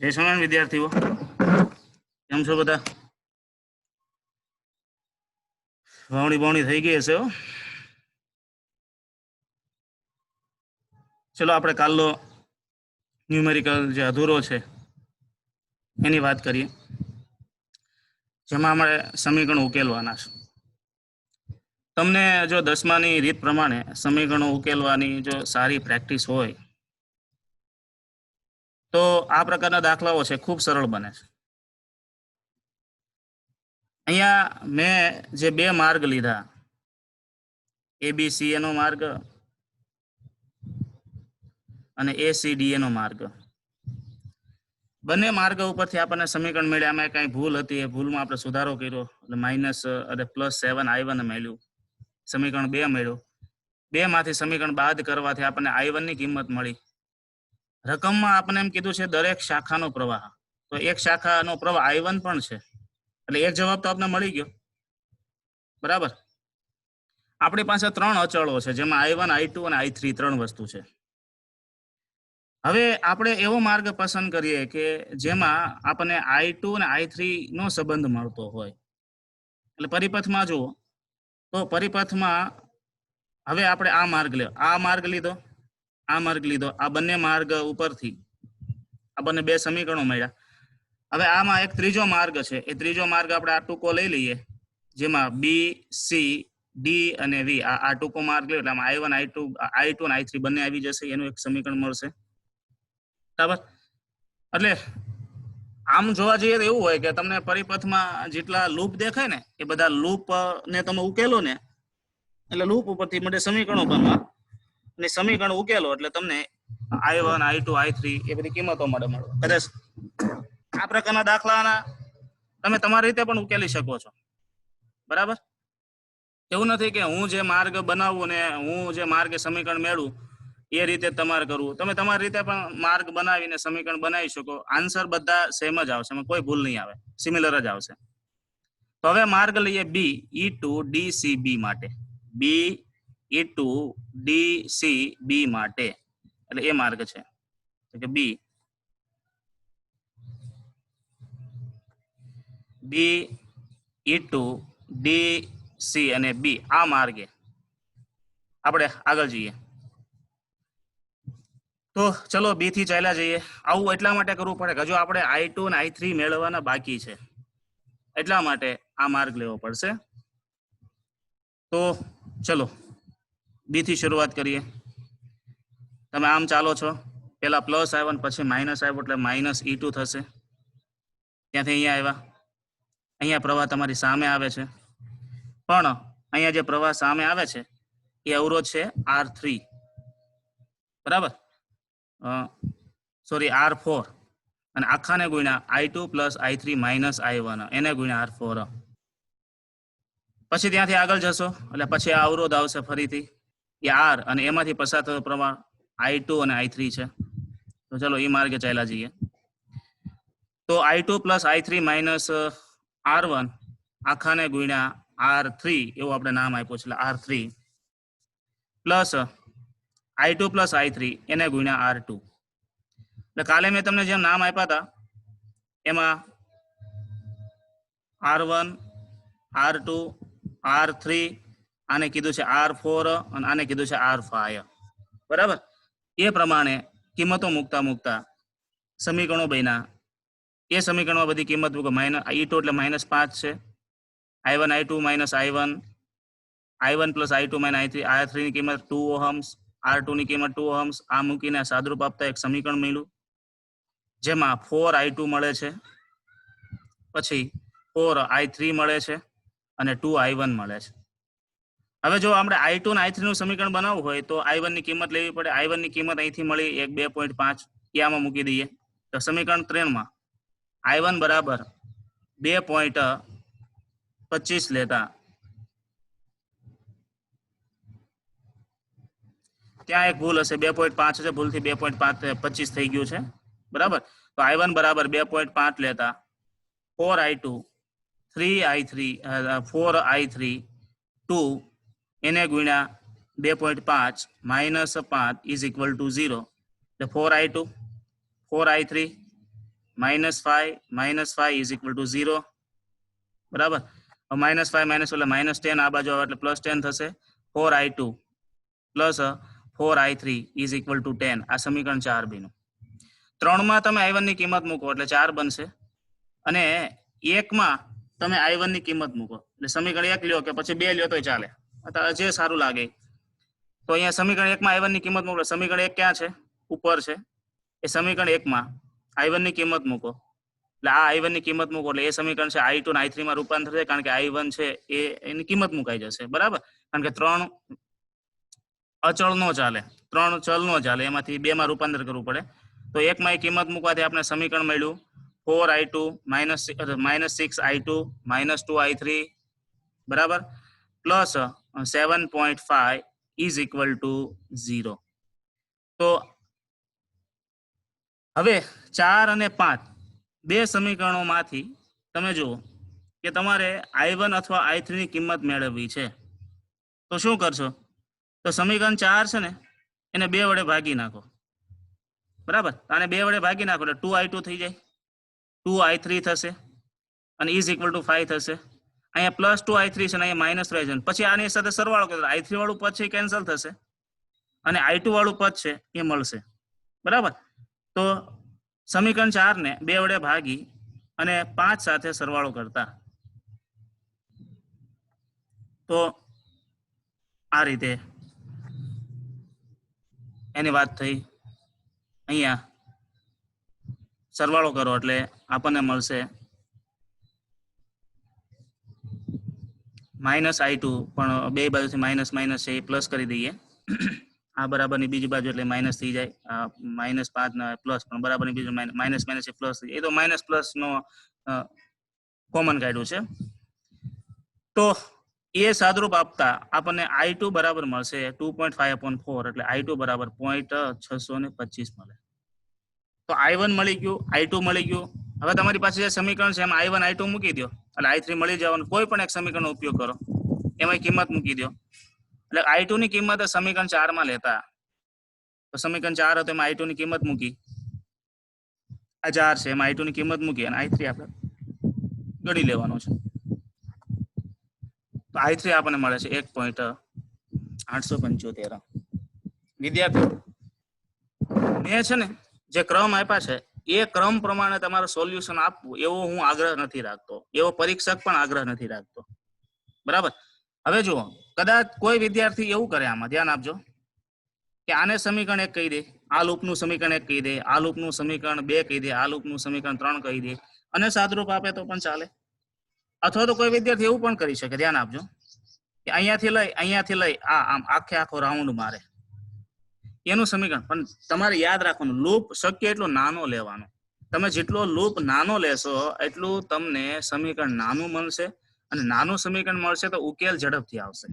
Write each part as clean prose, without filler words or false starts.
જય સ્વામિનારાયણ વિદ્યાર્થીઓ, કેમ છો બધા? વાવણી થઈ ગઈ હશે. ચલો આપણે કાલનો ન્યુમેરિકલ જે અધૂરો છે એની વાત કરીએ, જેમાં આપણે સમીકરણો ઉકેલવાના છે. તમને જો 10માની રીત પ્રમાણે સમીકરણો ઉકેલવાની જો સારી પ્રેક્ટિસ હોય તો આ પ્રકારના દાખલાઓ છે ખૂબ સરળ બને છે. અહીંયા મેં જે બે માર્ગ લીધા, ABCA નો માર્ગ અને ACDA નો માર્ગ, બંને માર્ગ ઉપરથી આપણને સમીકરણ મળ્યા. આમાં કઈ ભૂલ હતી, એ ભૂલમાં આપણે સુધારો કર્યો એટલે -+7i1 મળ્યું, સમીકરણ 2 મળ્યું. 2 માંથી સમીકરણ બાદ કરવાથી આપણને i1 ની કિંમત મળી. રકમમાં આપણને એમ કીધું છે દરેક શાખાનો પ્રવાહ, તો એક શાખાનો પ્રવાહ i1 પણ છે, એટલે એક જવાબ તો આપણને મળી ગયો. બરાબર. આપણી પાસે 3 અચળો છે, જેમાં i1, i2 અને i3 3 વસ્તુ છે. હવે આપણે એવો માર્ગ પસંદ કરીએ કે જેમાં આપણને i2 અને i3 નો સંબંધ મળતો હોય. એટલે પરિપથમાં જુઓ તો પરિપથમાં હવે આપણે આ માર્ગ લીધો, આ માર્ગ લીધો, આ બંને માર્ગ ઉપરથી આપણને બે સમીકરણો મળ્યા. હવે આમાં એક ત્રીજો માર્ગ છે, એ ત્રીજો માર્ગ આપણે આ ટૂંકો લઈ લઈએ, જેમાં BC D અને V આ ટૂંકો માર્ગ લે એટલે આમાં i1 i2 અને i3 બંને આવી જશે, એનું એક સમીકરણ મળશે. બરાબર. એટલે આમ જોવા જઈએ તો એવું હોય કે તમને પરિપથમાં જેટલા લૂપ દેખાય ને એ બધા લૂપ ને તમે ઉકેલો ને એટલે લૂપ ઉપરથી મને સમીકરણો બનવા, અને સમીકરણ ઉકેલો એટલે તમને i1 i2 i3 એ બધી કિંમતો મળે. કદાચ આ પ્રકારના દાખલાના તમે તમારી રીતે પણ ઉકેલી શકો છો. બરાબર. એવું નથી કે હું જે માર્ગ બનાવું ને હું જે માર્ગે સમીકરણ મેળવું એ રીતે તમારે કરવું. તમે તમારી રીતે પણ માર્ગ બનાવીને સમીકરણ બનાવી શકો. આન્સર બધા સેમ જ આવશે, એમાં કોઈ ભૂલ નહીં આવે, સિમિલર જ આવશે. તો હવે માર્ગ લઈએ BE2DCB માટે, BE2DCB માટે, એટલે એ માર્ગ છે કે BE2DC અને B આ માર્ગે આપણે આગળ જઈએ. તો ચલો B થી ચાલ્યા જઈએ. આવું એટલા માટે કરવું પડે કે જો આપણે i2 અને i3 મેળવવાના બાકી છે, એટલા માટે આ માર્ગ લેવો પડશે. તો ચલો B થી શરૂઆત કરીએ. તમે આમ ચાલો છો, પેલા પ્લસ આવ્યો પછી માઇનસ આવ્યો એટલે -E2 થશે. ત્યાંથી અહીંયા આવ્યા, અહીંયા પ્રવાહ તમારી સામે આવે છે, પણ અહીંયા જે પ્રવાહ સામે આવે છે એ અવરોધ છે R3, બરાબર, સોરી R4, અને આખાને ગુણ્યા i2 + i3 - i1 એને ગુણ્યા R4. પછી ત્યાંથી આગળ જશો એટલે પછી આ અવરોધ આવશે ફરીથી એ R, અને એમાંથી પસાર થતો પ્રવાહ i2 અને i3 છે. તો ચલો એ માર્ગે ચાલ્યા જઈએ. તો i2 + i3 - R1 આખાને ગુણ્યા R3 એવું આપણે નામ આપ્યું છે, એટલે R3 પ્લસ i2 + i3 એને ગુણ્યા R2. એટલે કાલે મેં તમને જેમ નામ આપ્યા હતા એમાં R1, R2, R3, આને કીધું છે R4 અને આને કીધું છે R5. બરાબર. એ પ્રમાણે કિંમતો મૂકતા સમીકરણો બન્યા. એ સમીકરણમાં બધી કિંમત મૂકો. -E2 એટલે -5 છે, i1 i2 - i1, i1 + i2 - i3, R3 ની કિંમત 2 ohms, R2 ની કિંમત 2 ohms. આ મૂકીને સાદરૂપ આપતા એક સમીકરણ મળ્યું, જેમાં 4i2 મળે છે, પછી 4i3 મળે છે અને 2i1 મળે છે. હવે જો આપણે i2 અને i3 નું સમીકરણ બનાવવું હોય તો i1 ની કિંમત લેવી પડે. i1 ની કિંમત અહીંથી મળી 2.5, એ આમાં મૂકી દઈએ. તો સમીકરણ 3 માં i1 બરાબર 2.25 લેતા ત્યાં એક ભૂલ હશે, 2.5 હશે, ભૂલથી 2.25 થઈ ગયું છે. બરાબર. તો i1 બરાબર 2.5 લેતા 4i2 3i3 4i3 2 એને ગુણ્યા 2.5 - 5 = 0. એટલે 4i2 4i3 -5 is equal two 0, બરાબર. -5 એટલે -10 આ બાજુ આવે એટલે +10 થશે. 4i2 plus 4i3 is equal two 10. આ સમીકરણ 4 બન્યું. 3 માં તમે i1 ની કિંમત મૂકો એટલે 4 બનશે, અને 1 માં તમે i1 ની કિંમત મૂકો એટલે સમીકરણ 1 લ્યો કે પછી 2 લ્યો તોય ચાલે, જે સારું લાગે. તો અહીંયા સમીકરણ 1 માં i1 ની કિંમત મૂકો. સમીકરણ 1 ક્યાં છે? ઉપર છે. એ સમીકરણ 1 માં i1 ની કિંમત મૂકો એટલે આ i1 ની કિંમત મૂકો એટલે એ સમીકરણ છે i2 અને i3 માં રૂપાંતર થાય, કારણ કે i1 છે એ એની કિંમત મુકાઈ જશે, બરાબર. કારણ કે 3 અચળ નો ચાલે, 3 ચલ નો ચાલે, એમાંથી 2 માં રૂપાંતર કરવું પડે. તો 1 માં એ કિંમત મૂકવાથી આપણે સમીકરણ મળ્યું 4i2 -6i2 -2i3, બરાબર, પ્લસ 7.5 ઇઝ ઇક્વલ ટુ 0. તો હવે 4 અને 5 બે સમીકરણોમાંથી તમે જુઓ કે તમારે i1 અથવા i3 ની કિંમત મેળવવી છે. તો શું કરશો? તો સમીકરણ 4 છે ને એને 2 વડે ભાગી નાખો, બરાબર. આને 2 વડે ભાગી નાખો એટલે 2i2 થઈ જાય, 2i3 થશે અને ઇઝ ઇક્વલ ટુ 5 થશે. અહીંયા પ્લસ 2i3 છે ને અહીંયા -3 છે. પછી આની સાથે સરવાળો કરો, i3 વાળું પદ છે એ કેન્સલ થશે અને i2 વાળું પદ છે એ મળશે, બરાબર. તો સમીકરણ 4 ને 2 વડે ભાગી અને 5 સાથે સરવાળો કરતા તો આ રીતે એની વાત થઈ. અહીંયા સરવાળો કરો એટલે આપણને મળશે -i2, પણ બે બાજુથી માઇનસ માઇનસ છે એ પ્લસ કરી દઈએ. આ બરાબરની બીજી બાજુ એટલે માઇનસ થઈ જાય, -5 ના પ્લસ, પણ બરાબરની બીજું માઇનસ માઇનસ એ પ્લસ થઈ જાય. એ તો માઇનસ પ્લસ નો કોમન કાઢ્યું છે. તો એ સાદરૂપ આપતા આપણને i2 બરાબર મળશે 2.5/4, એટલે i2 બરાબર 0.625 મળે. તો i1 મળી ગયું, i2 મળી ગયું. હવે તમારી પાસે જે સમીકરણ છે એમાં i1 i2 મૂકી દો એટલે i3 મળી જવાનું. કોઈ પણ એક સમીકરણનો ઉપયોગ કરો, એમાં કિંમત મૂકી દો એટલે i2 ની કિંમત સમીકરણ 4 માં લેતા. તો સમીકરણ 4 હતું એમાં i2 ની કિંમત મૂકી, આ 4 છે એમાં i2 ની કિંમત મૂકી અને i3 આપણે ગણી લેવાનો છે. તો i3 આપણને મળે છે 1.875. વિદ્યાર્થીઓ, મેં છે ને જે ક્રમ આપ્યા છે એ ક્રમ પ્રમાણે તમારે સોલ્યુશન આપવું એવો હું આગ્રહ નથી રાખતો, એવો પરીક્ષક પણ આગ્રહ નથી રાખતો, બરાબર. હવે જુઓ, કદાચ કોઈ વિદ્યાર્થી એવું કરે, આમાં ધ્યાન આપજો, કે આને સમીકરણ 1 કહી દે, આ લૂપનું સમીકરણ 1 કહી દે, આ લૂપનું સમીકરણ 2 કહી દે, આ લૂપનું સમીકરણ 3 કહી દે અને સાદરૂપ આપે તો પણ ચાલે. અથવા તો કોઈ વિદ્યાર્થી એવું પણ કરી શકે, ધ્યાન આપજો, કે અહીંયાથી લઈ આ આમ આખો રાઉન્ડ મારે એનું સમીકરણ. પણ તમારે યાદ રાખવાનું, લૂપ શક્ય એટલો નાનો લેવાનો. તમે જેટલો લૂપ નાનો લેશો એટલું તમને સમીકરણ નાનું મળશે, અને નાનું સમીકરણ મળશે તો ઉકેલ ઝડપથી આવશે,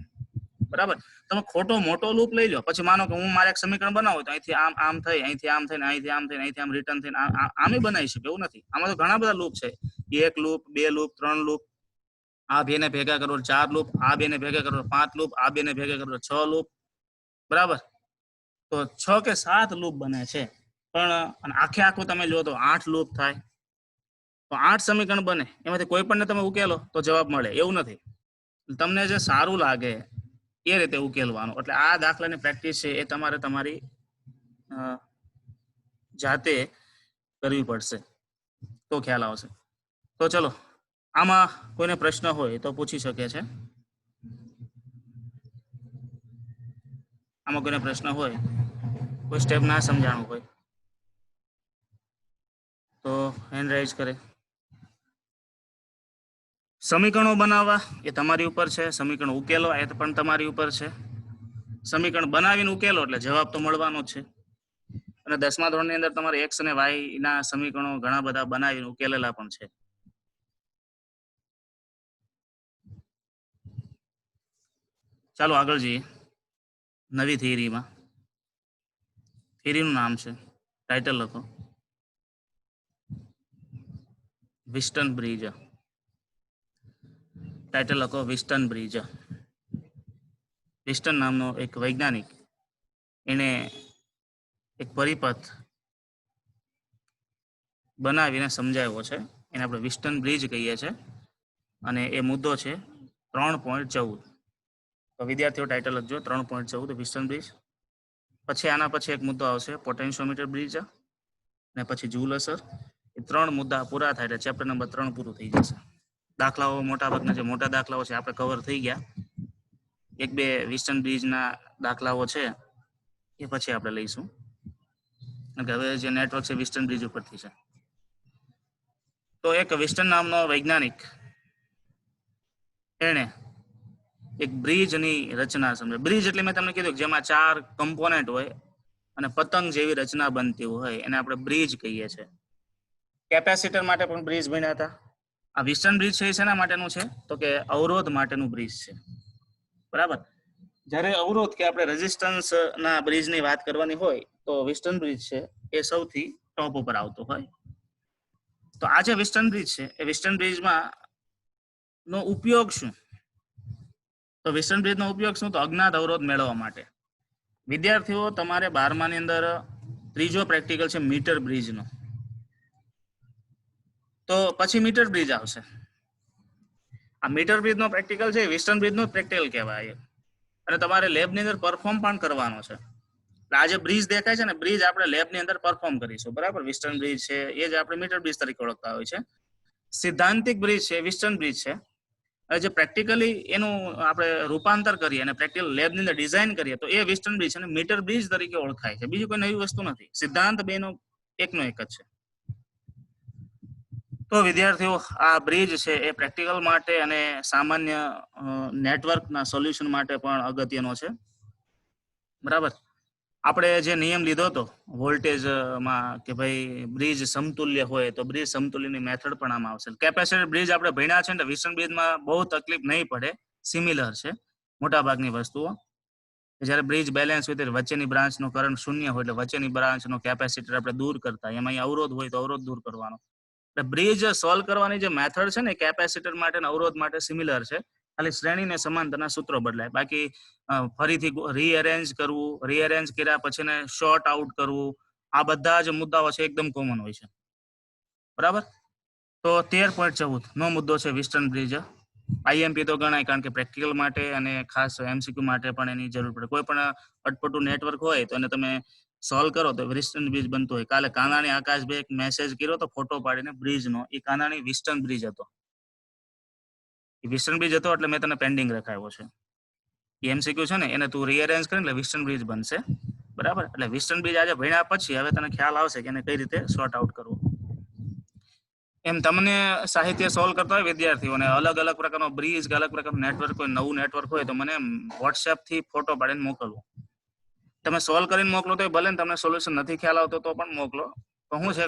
બરાબર. તમે ખોટો મોટો લૂપ લઈ લો, પછી માનો કે હું મારે એક સમીકરણ બનાવું તો અહીંથી આમ થઈ, અહીંથી આમ થઈને, અહીંથી આમ થઈને, અહીંથી આમ રિટર્ન થઈને આમ બનાવી શકે, એવું નથી. આમાં તો ઘણા બધા લૂપ છે, 1 લૂપ, 2 લૂપ, 3 લૂપ, આ બેને ભેગા કરો 4 લૂપ, આ બેને ભેગા કરો 5 લૂપ, આ બેને ભેગા કરો 6 લૂપ, બરાબર. તો 6 કે 7 લૂપ બને છે. પણ આખું તમે લો તો 8 લૂપ થાય, તો 8 સમીકરણ બને. એમાંથી કોઈ પણને તમે ઉકેલો તો જવાબ મળે, એવું નથી. તમને જે સારું લાગે એ રીતે ઉકેલવાનું. એટલે આ દાખલાની પ્રેક્ટિસ છે એ તમારે તમારી જાતે કરવી પડશે તો ખ્યાલ આવશે. તો ચલો, આમાં કોઈને પ્રશ્ન હોય તો પૂછી શકે છે. આમાં કોઈને પ્રશ્ન હોય, કોઈ સ્ટેપ ના સમજાણું હોય તો હેન્ડ રાઇઝ કરે. સમીકરણો બનાવવા એ તમારી ઉપર છે, સમીકરણ ઉકેલવા એ પણ તમારી ઉપર છે. સમીકરણ બનાવીને ઉકેલો એટલે જવાબ તો મળવાનો જ છે. અને 10મા ધોરણની અંદર તમારે x અને y ના સમીકરણો ઘણા બધા બનાવીને ઉકેલેલા પણ છે. ચાલો આગળ જઈએ નવી થિયરીમાં. થિયરીનું નામ છે, ટાઇટલ લખો, વિસ્ટન બ્રિજ. ટાઇટલ લખો વિસ્ટન બ્રિજ. વિસ્ટન નામનો એક વૈજ્ઞાનિક, એને એક પરિપથ બનાવીને સમજાવ્યો છે, એને આપણે વિસ્ટન બ્રિજ કહીએ છીએ, અને એ મુદ્દો છે 3.14. તો વિદ્યાર્થીઓ ટાઇટલ લખજો 3.14 વિસ્ટન બ્રિજ. પછી આના પછી એક મુદ્દો આવશે પોટેન્શિયોમીટર બ્રિજ, અને પછી જૂલ અસર. એ 3 મુદ્દા પૂરા થાય એટલે ચેપ્ટર નંબર 3 પૂરું થઈ જશે. દાખલાઓ મોટાભાગના જે મોટા દાખલાઓ છે આપણે કવર થઈ ગયા. એક બે વિસ્ટન બ્રિજના દાખલાઓ છે એ પછી આપણે લઈશું, હવે જે નેટવર્ક છે વિસ્ટન બ્રિજ ઉપરથી છે. તો એક વિસ્ટન નામનો વૈજ્ઞાનિક, એણે એક બ્રિજની રચના સમજે. બ્રિજ એટલે મેં તમને કીધું જેમાં 4 કમ્પોનેન્ટ હોય અને પતંગ જેવી રચના બનતી હોય એને આપણે બ્રિજ કહીએ છીએ. કેપેસિટર માટે પણ બ્રિજ બન્યા હતા. આ વિસ્ટન બ્રિજ છે એ શેના માટેનું છે? તો કે અવરોધ માટેનું બ્રિજ છે, બરાબર. જ્યારે અવરોધ કે આપણે રેઝિસ્ટન્સ ના બ્રિજની વાત કરવાની હોય તો વિસ્ટન બ્રિજ છે એ સૌથી ટોપ ઉપર આવતો હોય. તો આ જે વિસ્ટન બ્રિજ છે એ વિસ્ટન બ્રિજમાં નો ઉપયોગ શું? તો વિસ્ટન બ્રિજનો ઉપયોગ શું? તો અજ્ઞાત અવરોધ મેળવવા માટે. વિદ્યાર્થીઓ તમારે 12માની અંદર ત્રીજો પ્રેક્ટિકલ છે મીટર બ્રિજનો, તો પછી મીટર બ્રિજ આવશે. આ મીટર બ્રિજનો પ્રેક્ટિકલ છે વિસ્ટન બ્રિજનો પ્રેક્ટિકલ કહેવાય, અને તમારે લેબની અંદર પરફોર્મ પણ કરવાનો છે. આ જે બ્રિજ દેખાય છે ને, બ્રિજ આપણે લેબની અંદર પરફોર્મ કરીશું, બરાબર. વિસ્ટન બ્રિજ છે એ જ આપણે મીટર બ્રિજ તરીકે ઓળખતા હોય છે. સિદ્ધાંતિક બ્રિજ છે વિસ્ટન બ્રિજ છે. હવે જે પ્રેક્ટિકલી એનું આપણે રૂપાંતર કરીએ અને પ્રેક્ટિકલ લેબની અંદર ડિઝાઇન કરીએ તો એ વિસ્ટન બ્રિજ અને મીટર બ્રિજ તરીકે ઓળખાય છે. બીજી કોઈ નવી વસ્તુ નથી, સિદ્ધાંત બેનો એકનો એક જ છે. તો વિદ્યાર્થીઓ આ બ્રિજ છે એ પ્રેક્ટિકલ માટે અને સામાન્ય નેટવર્કના સોલ્યુશન માટે પણ અગત્યનો છે, બરાબર. આપણે જે નિયમ લીધો હતો વોલ્ટેજમાં કે ભાઈ બ્રિજ સમતુલ્ય હોય તો બ્રિજ સમતુલ્યની મેથડ પણ આમાં આવશે. કેપેસિટર બ્રિજ આપણે ભણ્યા છે ને, વિસ્ટન બ્રિજમાં બહુ તકલીફ નહીં પડે, સિમિલર છે મોટાભાગની વસ્તુઓ. જ્યારે બ્રિજ બેલેન્સ હોય ત્યારે વચ્ચેની બ્રાન્ચનો કરંટ શૂન્ય હોય એટલે વચ્ચેની બ્રાન્ચનો કેપેસિટર આપણે દૂર કરતા, એમાં અવરોધ હોય તો અવરોધ દૂર કરવાનો. એટલે બ્રિજ સોલ્વ કરવાની જે મેથડ છે ને કેપેસિટર માટે અને અવરોધ માટે સિમિલર છે, ખાલી શ્રેણી ને સમાંતરના સૂત્રો બદલાય. બાકી ફરીથી રીઅરેન્જ કરવું, રીઅરેન્જ કર્યા પછી ને શોર્ટ આઉટ કરવું, આ બધા જ મુદ્દાઓ છે એકદમ કોમન હોય છે, બરાબર. તો 13.14 નો મુદ્દો છે વિસ્ટન બ્રિજ. આઈએમપી તો ગણાય, કારણ કે પ્રેક્ટિકલ માટે અને ખાસ એમસીક્યુ માટે પણ એની જરૂર પડે. કોઈ પણ અટપટું નેટવર્ક હોય તો એને તમે સોલ્વ કરો તો વિસ્ટન બ્રિજ બનતો હોય. કાલે કાનાણી આકાશભાઈ એક મેસેજ કર્યો તો ફોટો પાડીને બ્રિજનો, એ કાનાણી વિસ્ટન બ્રિજ હતો. એ વિસ્ટન બ્રિજ હતો એટલે મેં તને પેન્ડિંગ રખાવ્યો છે. એમસીક્યુ છે ને એને તું રીઅરેન્જ કરીને એટલે વિસ્ટન બ્રિજ બનશે, બરાબર. એટલે વિસ્ટન બ્રિજ આજે ભણ્યા પછી હવે તને ખ્યાલ આવશે કે એને કઈ રીતે સોર્ટ આઉટ કરવું. એમ તમને સાહિત્ય સોલ્વ કરતા હોય વિદ્યાર્થીઓને અલગ અલગ પ્રકારનો બ્રિજ કે અલગ પ્રકારનું નેટવર્ક હોય, નવું નેટવર્ક હોય તો મને વોટ્સએપ થી ફોટો પાડીને મોકલવો. તમે સોલ્વ કરીને મોકલો તો ભલે ને તમને સોલ્યુશન નથી ખ્યાલ આવતો તો પણ મોકલો. તો શું છે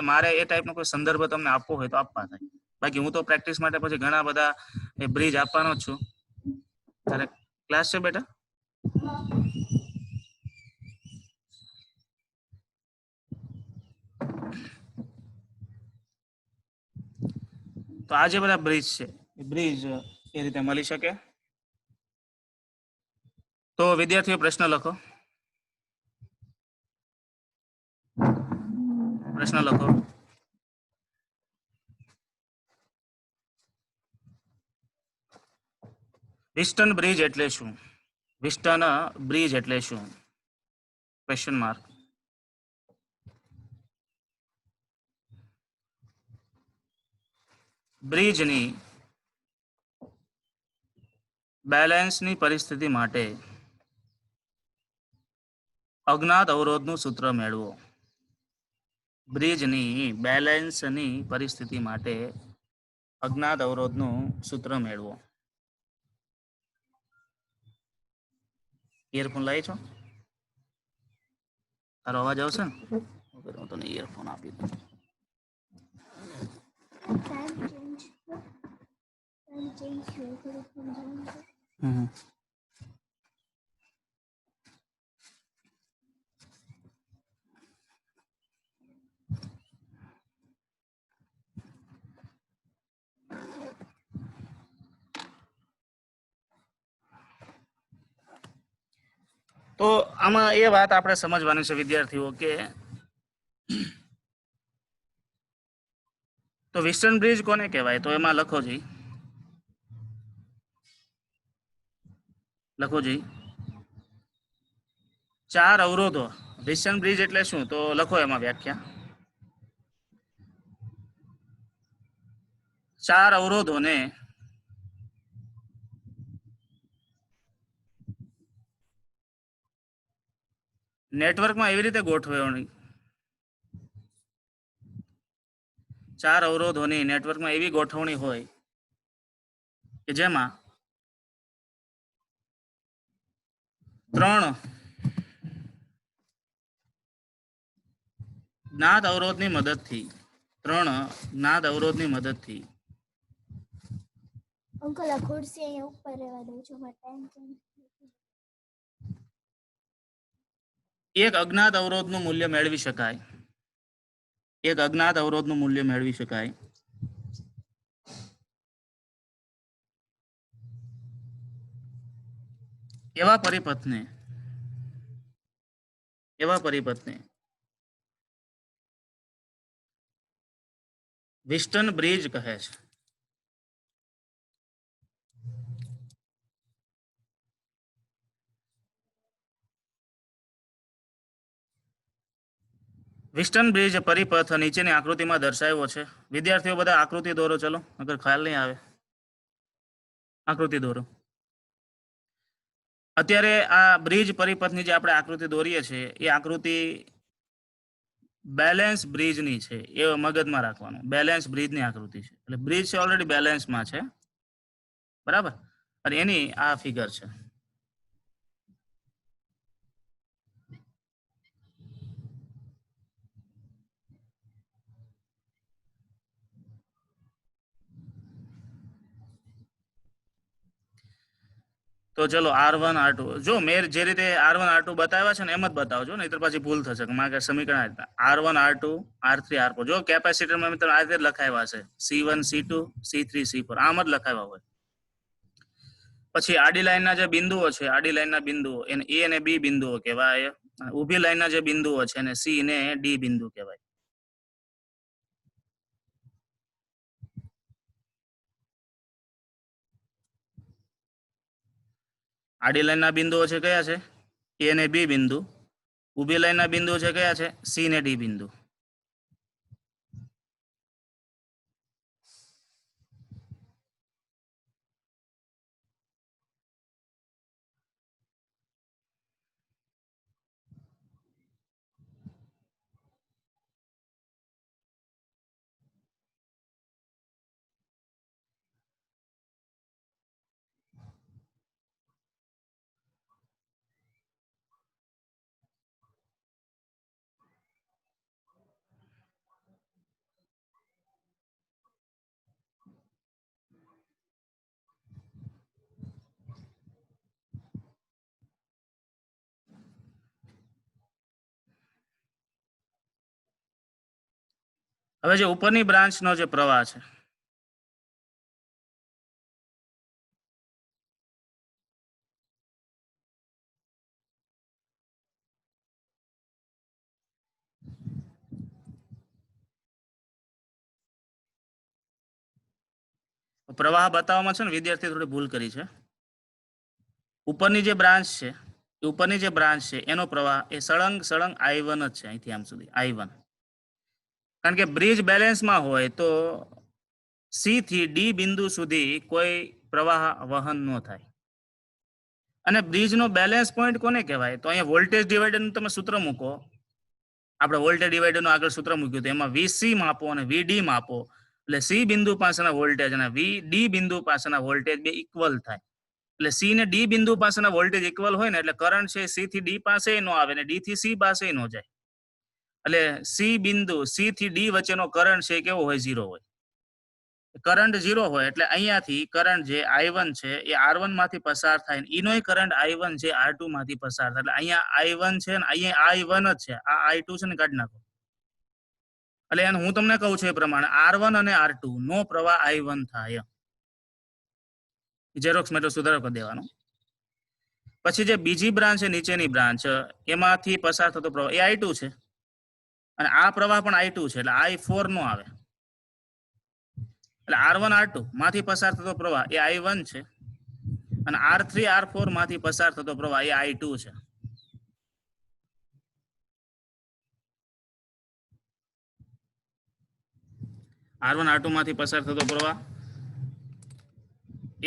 મારે એ ટાઈપનો કોઈ સંદર્ભ તમને આપવો હોય તો આપવા થાય. બાકી હું તો પ્રેક્ટિસ માટે પછી ઘણા બધા બ્રિજ આપવાનો જ છું. તારે ક્લાસ છે બેટા? તો આ જે બધા બ્રિજ છે એ બ્રિજ એ રીતે મળી શકે. તો વિદ્યાર્થીઓ પ્રશ્ન લખો, પ્રશ્ન લખો. વિસ્ટન બ્રિજ એટલે શું? વિસ્ટન બ્રિજ એટલે શું? Question mark. બ્રિજની બેલેન્સની પરિસ્થિતિ માટે અજ્ઞાત અવરોધનું સૂત્ર મેળવો. બ્રિજની બેલેન્સની પરિસ્થિતિ માટે અજ્ઞાત અવરોધનું સૂત્ર મેળવો. ઇયરફોન લાવી છો? તારો અવાજ આવશે ને? હું તને ઇયરફોન આપી દઉં. તો આમાં એ વાત આપણે સમજવાની છે વિદ્યાર્થીઓ કે તો વેસ્ટર્ન બ્રિજ કોને કહેવાય? તો એમાં લખો જી, લખો જી 4 અવરોધો. વેસ્ટર્ન બ્રિજ એટલે શું? તો લખો એમાં વ્યાખ્યા. 4 અવરોધોને નેટવર્કમાં એવી રીતે ગોઠવણી, 4 અવરોધોની નેટવર્કમાં એવી ગોઠવણી હોય કે જેમાં 3 જ્ઞાત અવરોધની મદદથી 3 જ્ઞાત અવરોધની મદદથી અંકલ આ ખુરશી અહીંયા ઉપર રહેવા દઉં છું, મારે ટાઈમ કેમ એક અજ્ઞાત અવરોધનું મૂલ્ય મેળવી શકાય. એક અજ્ઞાત અવરોધનું મૂલ્ય મેળવી શકાય એવા પરિપથને વેસ્ટર્ન બ્રિજ કહે છે. વેસ્ટર્ન બ્રિજ પરિપથ નીચેની આકૃતિમાં દર્શાવ્યો છે. વિદ્યાર્થીઓ બધા આકૃતિ દોરો, ચલો, અગર ખ્યાલ નહીં આવે આકૃતિ દોરો. અત્યારે આ બ્રિજ પરિપથની જે આપણે આકૃતિ દોરીએ છીએ એ આકૃતિ બેલેન્સ બ્રિજની છે, એ મગજમાં રાખવાનું. બેલેન્સ બ્રિજની આકૃતિ છે, એટલે બ્રિજ છે ઓલરેડી બેલેન્સમાં છે, બરાબર, અને એની આ ફિગર છે. તો ચલો R1 R2, જો મેં જે રીતે R1 R2 બતાવ્યા છે ને એમ જ બતાવજો, નહીતર પછી ભૂલ થશે કે મારે સમીકરણ R1 R2 R3 R4. જો કેપેસિટરમાં મિત્રો આ રીતે લખાવ્યા છે C1 C2 C3 C4, આમ જ લખાવ્યા હોય. પછી આડી લાઈનના જે બિંદુઓ છે, આડી લાઈનના બિંદુઓ એને A અને B બિંદુઓ કહેવાય. ઊભી લાઈનના જે બિંદુઓ છે એને C ને D બિંદુ કહેવાય. આડી લાઈનના બિંદુઓ છે કયા છે? A અને B બિંદુ. ઊભી લાઈનના બિંદુઓ છે કયા છે? C ને D બિંદુ. હવે જે ઉપરની બ્રાન્ચનો જે પ્રવાહ છે, પ્રવાહ બતાવવામાં છે ને વિદ્યાર્થી થોડી ભૂલ કરી છે. ઉપરની જે બ્રાન્ચ છે એનો પ્રવાહ એ સળંગ I1 જ છે, અહીંથી આમ સુધી I1. કારણ કે બ્રિજ બેલેન્સમાં હોય તો C થી D બિંદુ સુધી કોઈ પ્રવાહ વહન ન થાય. અને બ્રિજનો બેલેન્સ પોઈન્ટ કોને કહેવાય? તો અહીંયા વોલ્ટેજ ડિવાઈડરનું તમે સૂત્ર મૂકો. આપણે વોલ્ટેજ ડિવાઈડરનું આગળ સૂત્ર મૂક્યું હતું, એમાં VC માપો અને VD માપો, એટલે C બિંદુ પાસેના વોલ્ટેજ અને D બિંદુ પાસેના વોલ્ટેજ બે ઇક્વલ થાય. એટલે C ને D બિંદુ પાસેના વોલ્ટેજ ઇક્વલ હોય ને એટલે કરંટ છે C થી D પાસે ન આવે ને D થી C પાસે ન જાય. એટલે C થી D વચ્ચેનો કરંટ છે કેવો હોય? 0 હોય. કરંટ 0 હોય એટલે અહીંયાથી કરંટ જે I1 છે એ R1 માંથી પસાર થાય, એનોય કરંટ I1 છે R2 માંથી પસાર થાય. એટલે અહીંયા I1 છે ને અહીંયા I1 જ છે, આ I2 છે ને કાઢી નાખો. એટલે હું તમને કહું છું એ પ્રમાણે R1 અને R2 નો પ્રવાહ I1 થાય. ઝેરોક્સ મેટર સુધારો કરી દેવાનો. પછી જે બીજી બ્રાન્ચ છે, નીચેની બ્રાન્ચ, એમાંથી પસાર થતો પ્રવાહ એ I2 છે, અને આ પ્રવાહ પણ I2 છે, એટલે I4 નો આવે. એટલે R1 R2 માંથી પસાર થતો પ્રવાહ એ I1 છે અને R3 R4 માંથી પસાર થતો પ્રવાહ એ I2 છે. R1 R2 માંથી પસાર થતો પ્રવાહ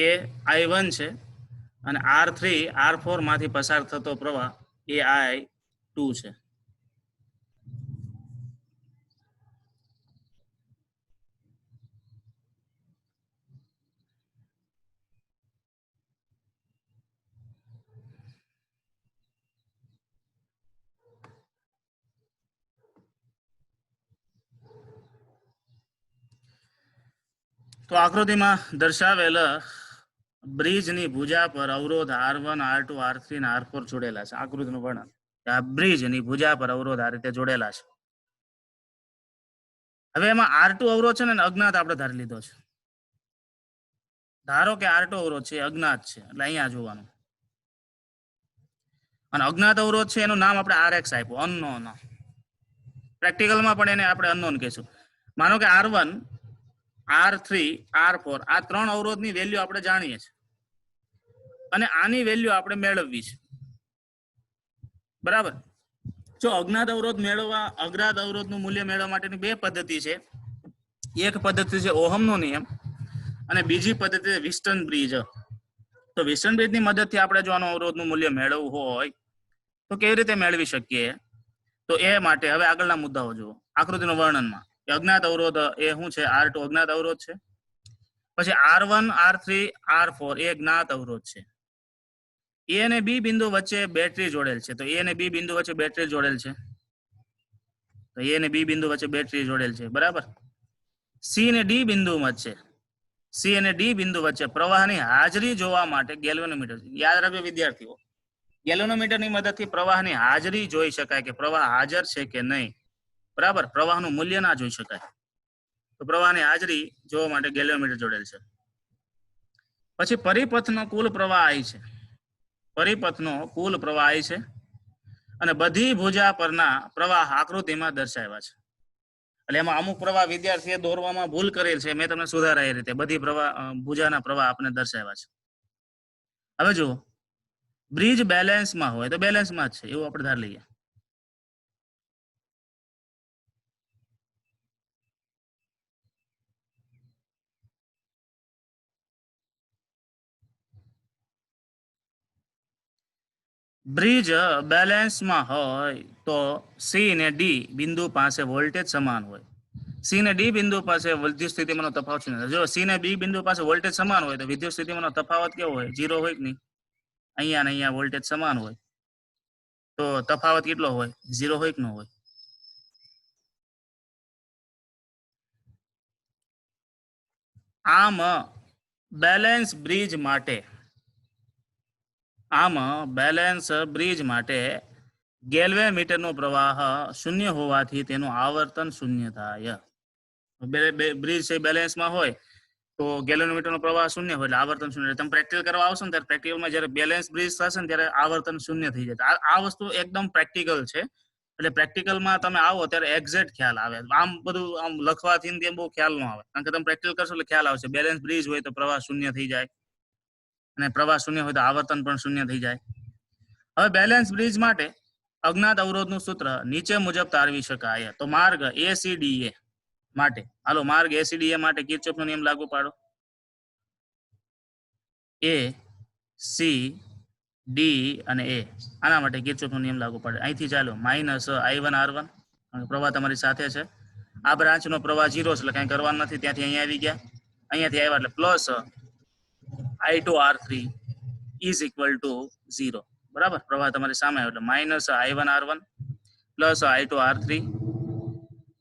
એ I1 છે અને R3 R4 માંથી પસાર થતો પ્રવાહ એ I2 છે. તો આકૃતિમાં દર્શાવેલ બ્રિજની ભુજા પર અવરોધ R1 R2 R3 અને R4 જોડેલા છે. આકૃતિનું વર્ણન. આ બ્રિજની ભુજા પર અવરોધ આ રીતે જોડેલા છે. હવે એમાં R2 અવરોધ છે ને અજ્ઞાત આપણે ધારી લીધો છે. ધારો કે R2 અવરોધ છે અજ્ઞાત છે એટલે અહીંયા જોવાનું. અને અજ્ઞાત અવરોધ છે એનું નામ આપણે RX આપ્યું, અનનોન. પ્રેક્ટિકલમાં પણ એને આપણે અનનોન કહીશું. માનો કે R1 R3 R4 આ ત્રણ અવરોધની વેલ્યુ આપણે જાણીએ છીએ અને આની વેલ્યુ આપણે મેળવવી છે. બરાબર. જો અજ્ઞાત અવરોધ મેળવવા અજ્ઞાત અવરોધનું મૂલ્ય મેળવવા માટેની બે પદ્ધતિ છે. એક પદ્ધતિ છે ઓહમનો નિયમ અને બીજી પદ્ધતિ છે વિસ્ટન બ્રિજ. તો વિસ્ટન બ્રિજની મદદથી આપણે જો આનું અવરોધનું મૂલ્ય મેળવવું હોય તો કેવી રીતે મેળવી શકીએ? તો એ માટે હવે આગળના મુદ્દાઓ જુઓ. આકૃતિનું વર્ણનમાં અજ્ઞાત અવરોધ એ શું છે? R2 અજ્ઞાત અવરોધ છે. પછી R1 R3 R4 એ જ્ઞાત અવરોધ છે. એ અને બી બિંદુ વચ્ચે બેટરી જોડેલ છે. તો એ અને બી બિંદુ વચ્ચે બેટરી જોડેલ છે. તો એ અને બી બિંદુ વચ્ચે બેટરી જોડેલ છે. બરાબર. સી અને ડી બિંદુ વચ્ચે સી અને ડી બિંદુ વચ્ચે પ્રવાહની હાજરી જોવા માટે ગેલ્વેનોમીટર. યાદ રાખજો વિદ્યાર્થીઓ, ગેલ્વેનોમીટરની મદદથી પ્રવાહની હાજરી જોઈ શકાય કે પ્રવાહ હાજર છે કે નહીં. બરાબર. પ્રવાહનું મૂલ્ય ના જોઈ શકાય. તો પ્રવાહની હાજરી જોવા માટે ગેલ્વેનોમીટર જોડેલ છે. પછી પરિપથનો કુલ પ્રવાહ I છે. પરિપથનો કુલ પ્રવાહ I છે અને બધી ભુજા પરના પ્રવાહ આકૃતિમાં દર્શાવ્યા છે. એટલે એમાં અમુક પ્રવાહ વિદ્યાર્થીએ દોરવામાં ભૂલ કરેલ છે. મેં તમને સુધારા એ રીતે બધી ભુજાના પ્રવાહ આપણે દર્શાવ્યા છે. હવે જુઓ, બ્રિજ બેલેન્સમાં હોય તો બેલેન્સમાં જ છે એવું આપણે ધારી લઈએ. બ્રિજ બેલેન્સમાં હોય તો સી અને ડી બિંદુ પાસે વોલ્ટેજ સમાન હોય. સી અને ડી બિંદુ પાસે વિદ્યુત સ્થિતિમાનનો તફાવત છે. જો સી અને બી બિંદુ પાસે વોલ્ટેજ સમાન હોય તો વિદ્યુત સ્થિતિમાનનો તફાવત કેવો હોય? 0 હોય કે નહીં? અહીંયા ને અહીંયા વોલ્ટેજ સમાન હોય તો તફાવત કેટલો હોય? 0 હોય કે ન હોય? આમ બેલેન્સ બ્રિજ માટે ગેલ્વેમીટરનો પ્રવાહ શૂન્ય હોવાથી તેનું આવર્તન શૂન્ય થાય. બ્રિજ છે બેલેન્સમાં હોય તો ગેલ્વેનોમીટરનો પ્રવાહ શૂન્ય હોય એટલે આવર્તન શૂન્ય. તમે પ્રેક્ટિકલ કરવા આવશો ને ત્યારે પ્રેક્ટિકલમાં જ્યારે બેલેન્સ બ્રિજ થશે ને ત્યારે આવર્તન શૂન્ય થઈ જાય. આ વસ્તુ એકદમ પ્રેક્ટિકલ છે. એટલે પ્રેક્ટિકલમાં તમે આવો ત્યારે એક્ઝેક્ટ ખ્યાલ આવે. આમ બધું આમ લખવાથી તેમ બહુ ખ્યાલ ન આવે. કારણ કે તમે પ્રેક્ટિકલ કરશો એટલે ખ્યાલ આવશે. બેલેન્સ બ્રિજ હોય તો પ્રવાહ શૂન્ય થઈ જાય અને પ્રવાહ શૂન્ય હોય તો આવર્તન પણ શૂન્ય થઈ જાય. હવે બેલેન્સ બ્રિજ માટે અજ્ઞાત અવરોધનું સૂત્ર નીચે મુજબ તારવી શકાય. તો માર્ગ ACDA માટે હાલો માર્ગ ACDA માટે કિર્ચોફનો નિયમ લાગુ પાડો. A C D અને A આના માટે કિર્ચોફનો નિયમ લાગુ પાડે. અહીંથી ચાલો -I1 R1 પ્રવાહ તમારી સાથે છે. આ બ્રાન્ચનો પ્રવાહ 0 છે એટલે કઈ કરવાનું નથી. ત્યાંથી અહીંયા આવી ગયા. અહીંયાથી આવ્યા એટલે plus I2 R3 is equal two 0. બરાબર. પ્રવાહ તમારી સામે આવ્યો એટલે -I1 R1 plus I2 R3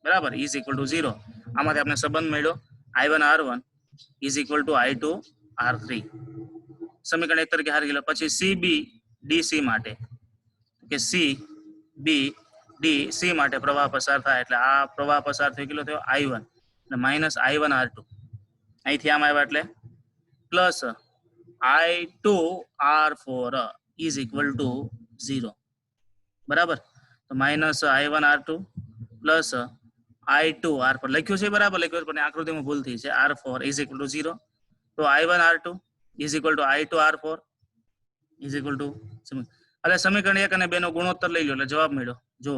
બરાબર ઇઝ ઇક્વલ ટુ 0. આમાંથી આપણે સંબંધ મળ્યો I1 R1 is equal two I2 R3. સમીકરણ 1 તરીકે હારી ગયેલો. પછી CB DC માટે કે CBDC માટે પ્રવાહ પસાર થાય એટલે આ પ્રવાહ પસાર થઈ ગયેલો થયો I1 એટલે -I1 R2 અહીંથી આમ આવ્યા એટલે plus I2 R4 is equal two 0. બરાબર. તો -I1 R2 plus I2 R4 લખ્યું છે બરાબર લખ્યું છે પણ આકૃતિમાં ભૂલ થઈ છે. R4 is equal to 0. તો I1 R2 is equal to I2 R4 is equal to એટલે સમીકરણ 1 અને 2 નો ગુણોત્તર લઈ લો એટલે જવાબ મળ્યો. જો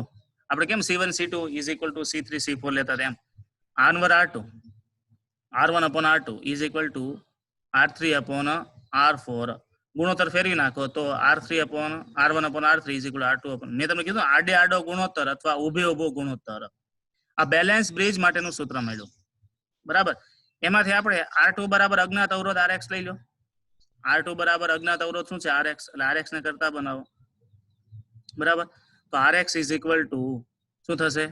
આપણે કેમ C1 C2 is equal to C3 C4 લેતા તેમ R1 R2 R1 upon R2 is equal to R3 upon R4 ગુણોત્તર ફેરવી નાખો તો R3 upon R1 upon R3 is equal to R2 upon મેં તમને કીધું આડે આડો ગુણોત્તર અથવા ઉભે ઉભો ગુણોત્તર આ બેલેન્સ બ્રિજ માટેનું સૂત્ર મળ્યું બરાબર. એમાંથી આપણે R2 બરાબર અજ્ઞાત અવરોધ RX લઈ લો. R2 બરાબર અજ્ઞાત અવરોધ શું છે RX એટલે RX ને કરતા બનાવો બરાબર. તો RX is equal to શું થશે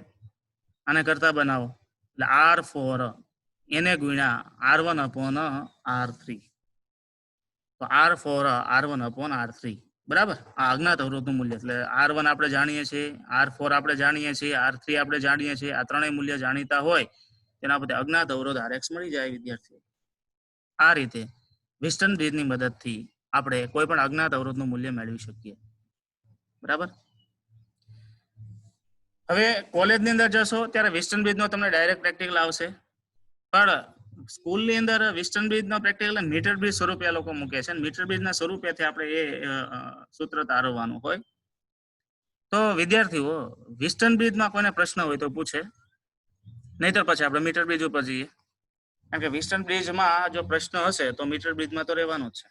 આને કરતા બનાવો એટલે R4 એને ગુણ્યા R1 upon R3 તો R4 R1 upon R3 બરાબર. આ અજ્ઞાત અવરોધનું મૂલ્ય એટલે R1 આપણે જાણીએ છીએ, R4 આપણે જાણીએ છીએ, R3 આપણે જાણીએ છીએ. આ ત્રણેય મૂલ્ય જાણીતા હોય તેના પરથી અજ્ઞાત અવરોધ RX મળી જાય વિદ્યાર્થીઓ. આ રીતે વિસ્ટન બ્રિજની મદદથી આપણે કોઈ પણ અજ્ઞાત અવરોધનું મૂલ્ય મેળવી શકીએ બરાબર. હવે કોલેજની અંદર જશો ત્યારે વિસ્ટન બ્રિજનો તમને ડાયરેક્ટ પ્રેક્ટિકલ આવશે પણ સ્કૂલની અંદર વિસ્ટન બ્રિજનો પ્રેક્ટિકલ મીટર બ્રિજ સ્વરૂપે આ લોકો મૂકે છે. મીટર બ્રિજના સ્વરૂપેથી આપણે એ સૂત્ર તારવવાનું હોય. તો વિદ્યાર્થીઓ વિસ્ટન બ્રિજમાં કોઈને પ્રશ્ન હોય તો પૂછે, નહીતર પછી આપણે મીટર બ્રિજ ઉપર જઈએ. કારણ કે વિસ્ટન બ્રિજમાં જો પ્રશ્ન હશે તો મીટર બ્રિજમાં તો રહેવાનો જ છે.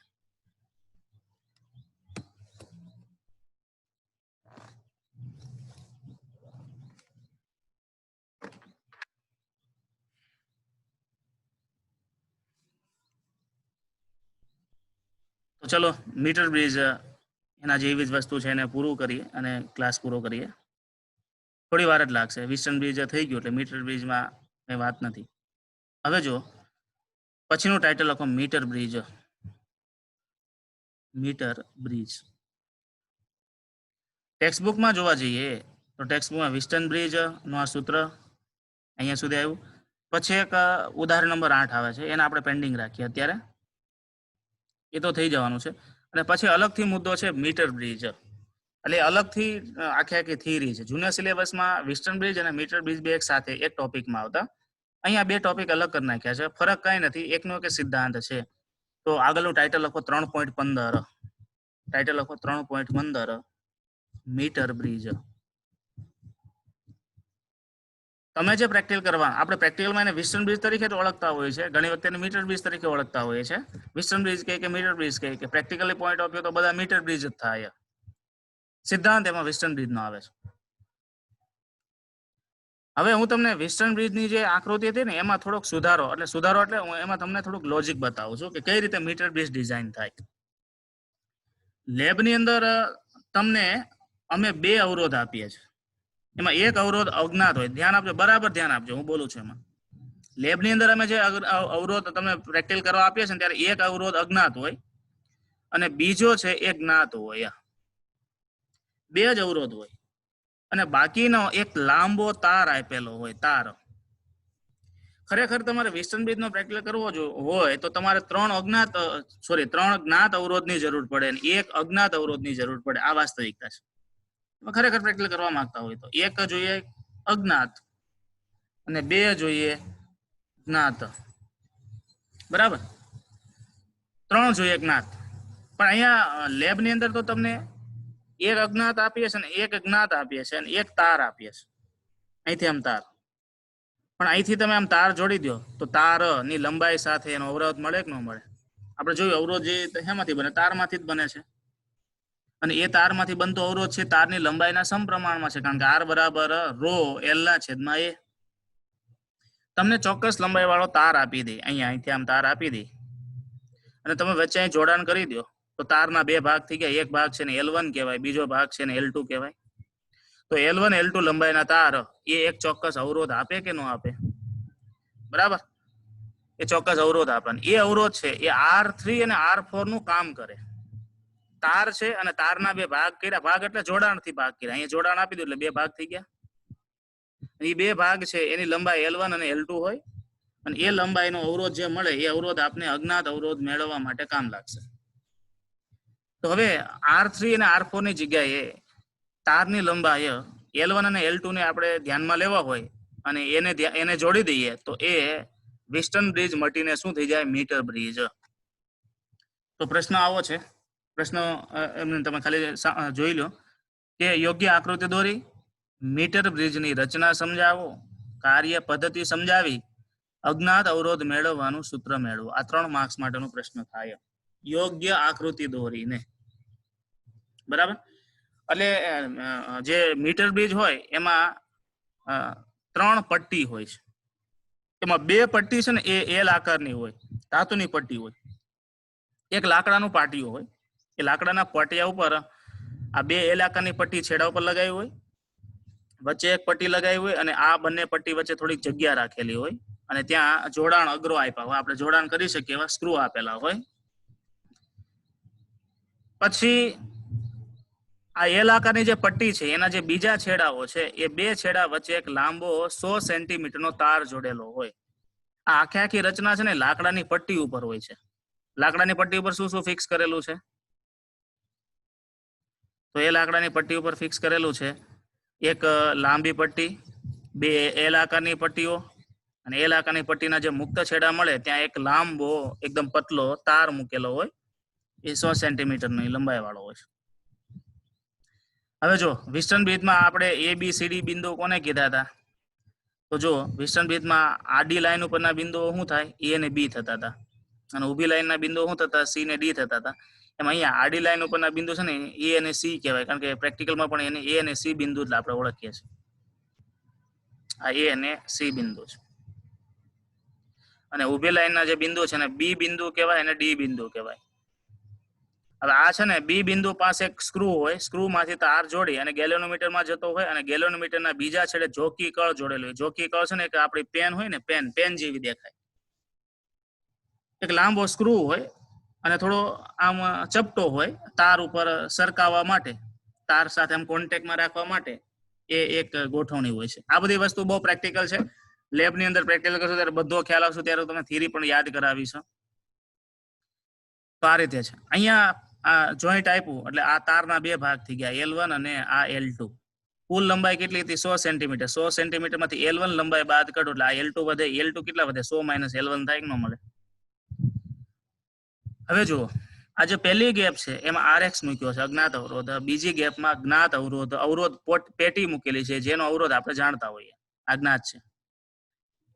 તો ચલો મીટર બ્રિજ એના જેવી જ વસ્તુ છે એને પૂરું કરીએ અને ક્લાસ પૂરો કરીએ. થોડી વાર જ લાગશે. વિસ્ટન બ્રિજ થઈ ગયું એટલે મીટર બ્રિજમાં કઈ વાત નથી. હવે જો પછીનું ટાઇટલ લખો મીટર બ્રિજ. મીટર બ્રિજ ટેક્સ્ટબુકમાં જોવા જઈએ તો ટેક્સ્ટબુકમાં વિસ્ટન બ્રિજ નું આ સૂત્ર અહીંયા સુધી આવ્યું. પછી એક ઉદાહરણ નંબર 8 આવે છે એને આપણે પેન્ડિંગ રાખીએ અત્યારે, એ તો થઈ જવાનું છે. અને પછી અલગથી મુદ્દો છે મીટર બ્રિજ એટલે અલગથી આખી થિયરી છે. જૂના સિલેબસમાં વિસ્ટન બ્રિજ અને મીટર બ્રિજ બે એક સાથે એક ટોપિકમાં આવતા. અહીંયા બે ટોપિક અલગ કરી નાખ્યા છે. ફરક કાંઈ નથી, એકનો એક સિદ્ધાંત છે. તો આગળનું ટાઇટલ લખો 3.15. ટાઇટલ લખો 3.15 મીટર બ્રિજ. તમે જે પ્રેક્ટિકલ કરવા આપણે પ્રેક્ટિકલમાં એને વિસ્ટન બ્રિજ તરીકે જ ઓળખતા હોય છે, ઘણી વખતે મીટર બ્રિજ તરીકે ઓળખતા હોય છે. વિસ્ટન બ્રિજ કે મીટર બ્રિજ કે પ્રેક્ટિકલી પોઈન્ટ ઓફ વ્યૂ તો બધા મીટર બ્રિજ જ થાય. સિદ્ધાંત એમાં વિસ્ટન બ્રિજ નો આવે છે. હવે હું તમને વિસ્ટન બ્રિજની જે આકૃતિ હતી ને એમાં થોડોક સુધારો એટલે હું એમાં તમને થોડુંક લોજિક બતાવું છું કે કઈ રીતે મીટર બ્રિજ ડિઝાઇન થાય. લેબની અંદર તમને અમે બે અવરોધ આપીએ છીએ. એમાં એક અવરોધ અજ્ઞાત હોય. ધ્યાન આપજો, બરાબર ધ્યાન આપજો, હું બોલું છું. એમાં લેબની અંદર અમે જે અવરોધ તમને પ્રેક્ટિકલ કરવા આપીએ છીએ ત્યારે એક અવરોધ અજ્ઞાત હોય અને બીજો છે એ જ્ઞાત હોય. બે જ અવરોધ હોય અને બાકીનો એક લાંબો તાર આપેલો હોય. તાર ખરેખર તમારે વિસ્ટન બ્રિજનો પ્રેક્ટિકલ કરવો હોય તો તમારે ત્રણ જ્ઞાત અવરોધની જરૂર પડે અને એક અજ્ઞાત અવરોધની જરૂર પડે. આ વાસ્તવિકતા છે. ખરેખર પ્રેક્ટિકલ કરવા માંગતા હોય તો એક જોઈએ અજ્ઞાત અને બે જોઈએ જ્ઞાત. બરાબર, ત્રણ જોઈએ જ્ઞાત. પણ અહીંયા લેબની અંદર તો તમને એક અજ્ઞાત આપીએ છે ને એક જ્ઞાત આપીએ છે અને એક તાર આપીએ છે. અહીંથી આમ તાર, પણ અહીંથી તમે આમ તાર જોડી દો તો તાર ની લંબાઈ સાથે એનો અવરોધ મળે કે ન મળે? આપણે જોયું અવરોધ જે શેમાંથી બને? તારમાંથી જ બને છે. અને એ તારમાંથી બનતો અવરોધ છે તારની લંબાઈના સમપ્રમાણમાં છે, કારણ કે R બરાબર ρ L ના છેદમાં A. તમને ચોક્કસ લંબાઈ વાળો તાર આપી દે, અહીંથી આમ તાર આપી દે અને તમે વચ્ચે અહીં જોડાણ કરી દો તો તારના બે ભાગ થઈ ગયા. એક ભાગ છે ને L1 કહેવાય, બીજો ભાગ છે ને L2 કહેવાય. તો L1 L2 લંબાઈના તાર એ એક ચોક્કસ અવરોધ આપે કે ન આપે? બરાબર, એ ચોક્કસ અવરોધ આપે. એ અવરોધ છે એ R3 અને R4 નું કામ કરે. તાર છે અને તારના બે ભાગ કર્યા, ભાગ એટલે જોડાણથી ભાગ કર્યા. અહીંયા જોડાણ આપી દો એટલે બે ભાગ થઈ ગયા. એ બે ભાગ છે એની લંબાઈ L1 અને L2 હોય અને એ લંબાઈનો અવરોધ જે મળે એ અવરોધ આપને અજ્ઞાત અવરોધ મેળવવા માટે કામ લાગશે. તો હવે R3 અને R4 ની જગ્યાએ તારની લંબાઈ L1 અને L2 ને આપણે ધ્યાનમાં લેવા હોય અને એને જોડી દઈએ તો એ વેસ્ટર્ન બ્રિજ મટીને શું થઈ જાય, મીટર બ્રિજ. તો પ્રશ્ન આવો છે. પ્રશ્ન એમને તમે ખાલી જોઈ લો કે યોગ્ય આકૃતિ દોરી, મીટર બ્રિજની રચના સમજાવો, કાર્ય પદ્ધતિ સમજાવી, અજ્ઞાત અવરોધ મેળવવાનું સૂત્ર મેળવો. આ 3 માર્ક્સ માટેનો પ્રશ્ન થાય. યોગ્ય આકૃતિ દોરીને, બરાબર. એટલે જે મીટર બ્રિજ હોય એમાં 3 પટ્ટી હોય છે. એમાં 2 પટ્ટી છે ને એ એલ આકારની હોય, ધાતુની પટ્ટી હોય. એક લાકડાનું પાટિયું હોય, એ લાકડાના પાટિયા ઉપર આ 2 એલ આકારની પટ્ટી છેડા ઉપર લગાવી હોય, વચ્ચે એક પટ્ટી લગાવી હોય, અને આ બંને પટ્ટી વચ્ચે થોડીક જગ્યા રાખેલી હોય, અને ત્યાં જોડાણ અગ્રો આપ્યા હોય, આપણે જોડાણ કરી શકીએ એવા સ્ક્રૂ આપેલા હોય. પછી આ એલ આકારની જે પટ્ટી છે એના જે બીજા છેડાઓ છે એ 2 છેડા વચ્ચે એક લાંબો 100 સેન્ટીમીટરનો તાર જોડેલો હોય. આ આખી રચના છે ને લાકડાની પટ્ટી ઉપર હોય છે. લાકડાની પટ્ટી ઉપર શું શું ફિક્સ કરેલું છે? તો એ લાકડાની પટ્ટી ઉપર ફિક્સ કરેલું છે એક લાંબી પટ્ટી, 2 એલ આકારની પટ્ટીઓ, અને એલ આકારની પટ્ટીના જે મુક્ત છેડા મળે ત્યાં એક લાંબો એકદમ પતલો તાર મૂકેલો હોય, એ 100 સેન્ટીમીટરની લંબાઈ વાળો હોય. હવે જો વેસ્ટર્ન બ્રિજમાં આપણે ABCD બિંદુ કોને કીધા હતા? તો જો વેસ્ટર્ન બ્રિજમાં આડી લાઈન ઉપરના બિંદુઓ શું થાય? A અને B થતા હતા, અને ઊભી લાઈનના બિંદુઓ શું થતા? C ને D થતા હતા. એમાં અહીંયા આડી લાઈન ઉપરના બિંદુ છે ને A અને C કહેવાય, કારણ કે પ્રેક્ટિકલમાં પણ એને A અને C બિંદુ જ આપણે ઓળખીએ છીએ. આ A અને C બિંદુ છે. અને ઊભી લાઈનના જે બિંદુ છે ને B બિંદુ કહેવાય અને D બિંદુ કહેવાય. હવે આ છે ને બી બિંદુ પાસે એક સ્ક્રૂ હોય, સ્ક્રૂમાંથી તાર જોડી અને ગેલ્વેનોમીટરમાં જતો હોય, અને ગેલ્વેનોમીટરના બીજા છેડે જોકી કળ જોડેલું હોય. જોકી કળ છે ને કે આપણી પેન હોય ને, પેન જેવી દેખાય. એક લાંબો સ્ક્રૂ હોય અને થોડો આમ ચપટો હોય, તાર ઉપર સરકાવવા માટે, તાર સાથે આમ કોન્ટેક્ટમાં રાખવા માટે એ એક ગોઠવણી હોય છે. આ બધી વસ્તુ બહુ પ્રેક્ટિકલ છે. લેબની અંદર પ્રેક્ટિકલ કરશો ત્યારે બધો ખ્યાલ આવશે, ત્યારે તમે થિયરી પણ યાદ કરાવીશું. તો આ રીતે છે. અહીંયા આ જોઈન્ટ આપ્યું એટલે આ તારના 2 ભાગ થઈ ગયા, L1 અને આ L2. કુલ લંબાઈ કેટલી હતી? 100 સેન્ટીમીટર. 100 સેન્ટીમીટરમાંથી L1 લંબાઈ બાદ કાઢો એટલે આ L2 વધે. L2 કેટલા વધે? 100 - L1 થાય કે ન મળે? હવે જુઓ, આ જે પહેલી ગેપ છે એમાં RX મૂક્યો છે, અજ્ઞાત અવરોધ. બીજી ગેપમાં જ્ઞાત અવરોધ પેટી મૂકેલી છે, જેનો અવરોધ આપણે જાણતા હોઈએ, અજ્ઞાત છે.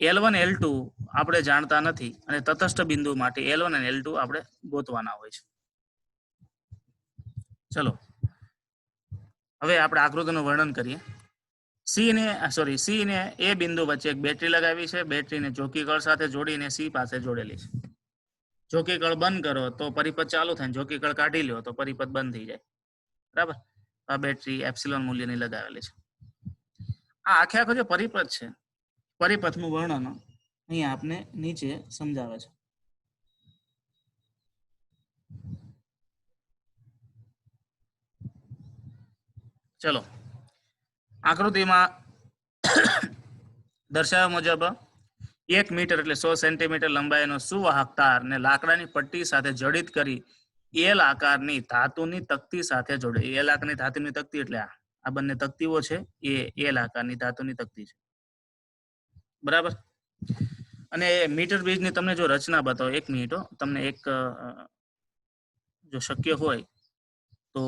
L1 L2 આપણે જાણતા નથી, અને તટસ્થ બિંદુ માટે L1 અને L2 આપણે ગોતવાના હોય છે. ચલો હવે આપણે આકૃતિનું વર્ણન કરીએ. સી ને એ બિંદુ વચ્ચે એક બેટરી લગાવી છે. બેટરીને જોકી કળ સાથે જોડીને C પાસે જોડેલી છે. જોકી કળ બંધ કરો તો પરિપથ ચાલુ થાય, જોકી કળ કાઢી લો તો પરિપથ બંધ થઈ જાય. બરાબર. આ બેટરી એપ્સિલોન મૂલ્યની લગાવેલી છે. આ આખો જે પરિપથ છે, પરિપથનું વર્ણન અહીંયા આપને નીચે સમજાવે છે. ચલો આકૃતિમાં દર્શાવ્યા મુજબ 1 મીટર એટલે 100 સેન્ટીમીટર લંબાઈનો સુવાહક તાર ને લાકડાની પટ્ટી સાથે જડિત કરી એલ આકારની ધાતુની તકતી સાથે જોડે. એલ આકારની ધાતુની તકતી એટલે આ બંને તકતીઓ છે, એ એલ આકારની ધાતુની તકતી છે. બરાબર. અને મીટર બ્રિજની તમને જો રચના બતાવો, 1 મિનિટ, તમને એક જો શક્ય હોય તો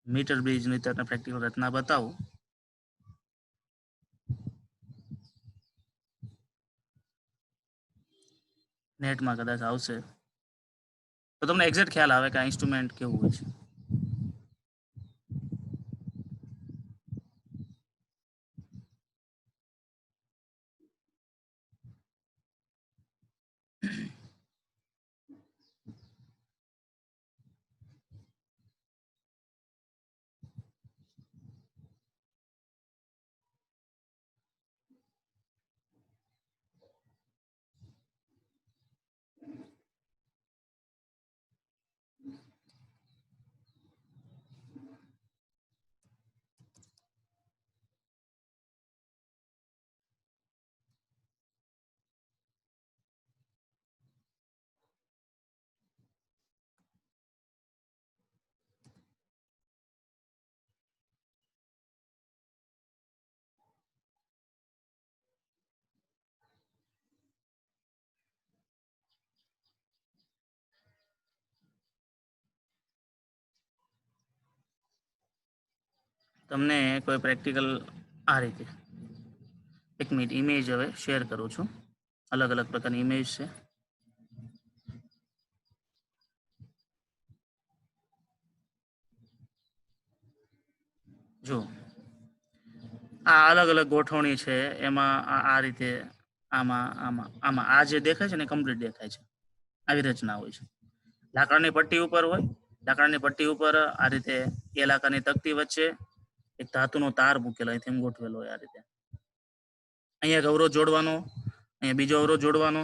મીટર બ્રિજની તમને પ્રેક્ટિકલ રચના બતાવું. નેટમાં કદાચ આવશે તો તમને એક્ઝેક્ટ ખ્યાલ આવે કે આ ઇન્સ્ટ્રુમેન્ટ કેવું હોય છે. તમને કોઈ પ્રેક્ટિકલ આ રીતે એક મિનિટ ઇમેજ હવે શેર કરું છું. અલગ અલગ પ્રકારની ઇમેજ છે. જો આ અલગ અલગ ગોઠવણી છે. એમાં આ રીતે આમાં આમાં આમાં આ જે દેખાય છે ને કમ્પ્લીટ દેખાય છે. આવી રચના હોય છે. લાકડાની પટ્ટી ઉપર હોય. લાકડાની પટ્ટી ઉપર આ રીતે એ લાકડાની તકતી વચ્ચે એક ધાતુનો તાર મૂકેલો હોય, તેમ ગોઠવેલો હોય આ રીતે. અહીંયા એક અવરોધ જોડવાનો, અહીંયા બીજો અવરોધ જોડવાનો,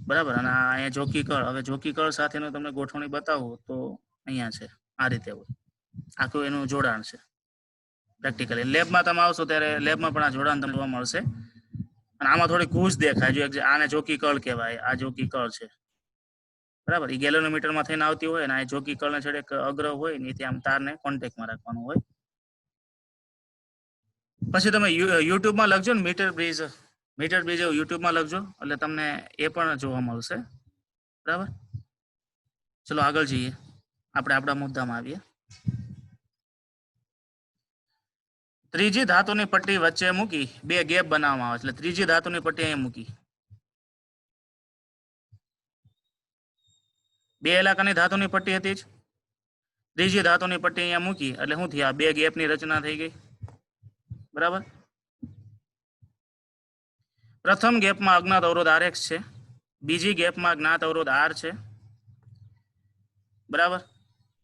બરાબર. અને અહીંયા જોકી કળ. હવે જોકી કળ સાથેનો તમને ગોઠવણી બતાવું તો અહીંયા છે આ રીતે હોય. આખું એનું જોડાણ છે. પ્રેક્ટિકલી લેબમાં તમે આવશો ત્યારે લેબમાં પણ આ જોડાણ તમને જોવા મળશે. અને આમાં થોડી ઘૂસ દેખાય. જો આને જોકી કળ કહેવાય, આ જોકી કળ છે, બરાબર. એ ગેલોનોમીટરમાં થઈને આવતી હોય ને આ જોકી કળને છેડે એક અગ્ર હોય ને ત્યાં તારને કોન્ટેક્ટમાં રાખવાનું હોય. પછી તમે યુટ્યુબમાં લખજો ને મીટર બ્રિજ એવું યુટ્યુબમાં લખજો એટલે તમને એ પણ જોવા મળશે, બરાબર. ચલો આગળ જઈએ. આપણે આપણા મુદ્દામાં આવીએ. ત્રીજી ધાતુની પટ્ટી વચ્ચે મૂકી બે ગેપ બનાવવામાં આવે છે. એટલે ત્રીજી ધાતુની પટ્ટી અહીંયા મૂકી. બે ઇલાકાની ધાતુની પટ્ટી હતી જ. ત્રીજી ધાતુની પટ્ટી અહીંયા મૂકી એટલે શું થયા? બે ગેપની રચના થઈ ગઈ, બરાબર. પ્રથમ ગેપમાં અજ્ઞાત અવરોધ RX છે. બીજી ગેપમાં જ્ઞાત અવરોધ R છે, બરાબર.